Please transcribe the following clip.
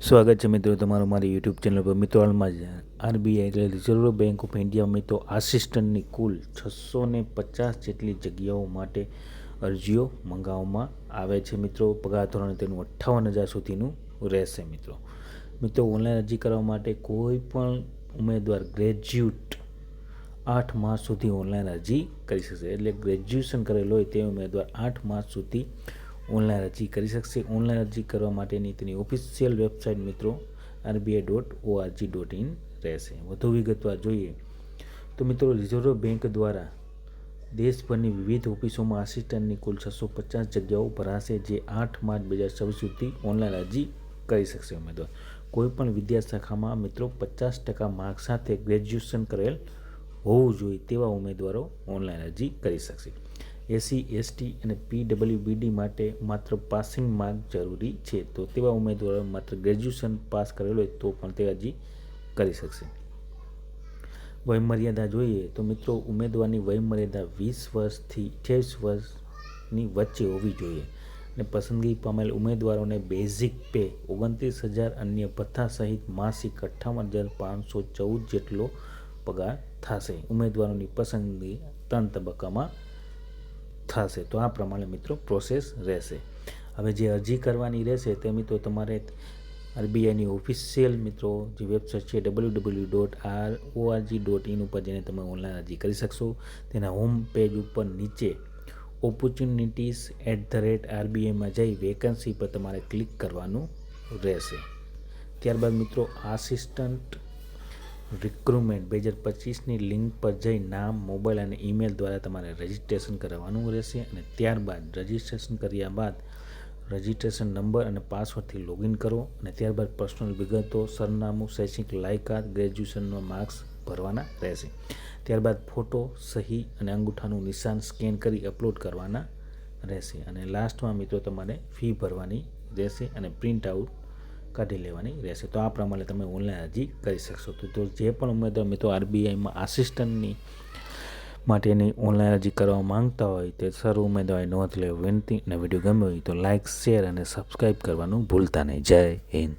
સ્વાગત છે મિત્રો તમારું મારી યુટ્યુબ ચેનલ પર. મિત્રો હાલમાં જ આરબીઆઈ એટલે રિઝર્વ બેંક ઓફ ઇન્ડિયા મિત્રો આસિસ્ટન્ટની કુલ 650 જેટલી જગ્યાઓ માટે અરજીઓ મંગાવવામાં આવે છે. મિત્રો પગાર ધોરણ તેનું 58,000 સુધીનું રહેશે. મિત્રો ઓનલાઈન અરજી કરવા માટે કોઈ પણ ઉમેદવાર ગ્રેજ્યુએટ 8 માર્ચ સુધી ઓનલાઈન અરજી કરી શકશે. એટલે ગ્રેજ્યુએશન કરેલો હોય તે ઉમેદવાર 8 માર્ચ સુધી ઓનલાઈન અરજી કરી શકશે. ઓનલાઈન અરજી કરવા માટેની તેની ઓફિશિયલ વેબસાઇટ મિત્રો RBI.org.in રહેશે. વધુ વિગતવાર જોઈએ તો મિત્રો રિઝર્વ બેંક દ્વારા દેશભરની વિવિધ ઓફિસોમાં આસિસ્ટન્ટની કુલ 650 જગ્યાઓ ભરાશે, જે 8 માર્ચ 2026 સુધી ઓનલાઈન અરજી કરી શકશે. ઉમેદવાર કોઈપણ વિદ્યા શાખામાં મિત્રો 50% માર્ક સાથે ગ્રેજ્યુએશન કરેલ હોવું જોઈએ તેવા ઉમેદવારો ઓનલાઈન અરજી કરી શકશે. SC/ST અને PWBD માટે માત્ર પાસિંગ માર્ક જરૂરી છે, તો તેવા ઉમેદવારો માત્ર ગ્રેજ્યુએશન પાસ કરેલો હોય તો પણ તે અરજી કરી શકશે. વયમર્યાદા જોઈએ તો મિત્રો ઉમેદવારની વયમર્યાદા 20 વર્ષથી 28 વર્ષની વચ્ચે હોવી જોઈએ અને પસંદગી પામેલ ઉમેદવારોને બેઝિક પે 29,000, અન્ય ભથ્થા સહિત માસિક 58,514 જેટલો પગાર થશે. ઉમેદવારોની પસંદગી 3 તબક્કામાં થશે. તો આ પ્રમાણે મિત્રો પ્રોસેસ રહેશે. હવે જે અરજી કરવાની રહેશે તે મિત્રો તમારે આરબીઆઈની ઓફિશિયલ મિત્રો જે વેબસાઇટ છે www.org.in ઉપર જઈને તમે ઓનલાઈન અરજી કરી શકશો. તેના હોમ પેજ ઉપર નીચે opportunities@RBI જઈ વેકન્સી પર તમારે ક્લિક કરવાનું રહેશે. ત્યારબાદ મિત્રો આસિસ્ટન્ટ રિક્રુટમેન્ટ 2025ની લિંક પર જઈ નામ, મોબાઈલ અને ઈમેલ દ્વારા તમારે રજિસ્ટ્રેશન કરવાનું રહેશે અને ત્યારબાદ રજિસ્ટ્રેશન કર્યા બાદ રજિસ્ટ્રેશન નંબર અને પાસવર્ડથી લોગિન કરો અને ત્યારબાદ પર્સનલ વિગતો, સરનામું, શૈક્ષણિક લાયકાત, ગ્રેજ્યુએશનના માર્ક્સ ભરવાના રહેશે. ત્યારબાદ ફોટો, સહી અને અંગૂઠાનું નિશાન સ્કેન કરી અપલોડ કરવાના રહેશે અને લાસ્ટમાં મિત્રો તમારે ફી ભરવાની રહેશે અને પ્રિન્ટ આઉટ કાઢી લેવાની રહેશે. તો આ પ્રમાણે તમે ઓનલાઈન અરજી કરી શકશો. તો જે પણ ઉમેદવાર મિત્રો આરબીઆઈમાં આસિસ્ટન્ટની માટેની ઓનલાઈન અરજી કરવા માંગતા હોય તે સર્વ ઉમેદવારે નોંધ લેવા વિનંતી. અને વિડીયો ગમ્યો હોય તો લાઇક, શેર અને સબસ્ક્રાઈબ કરવાનું ભૂલતા નહીં. જય હિન્દ.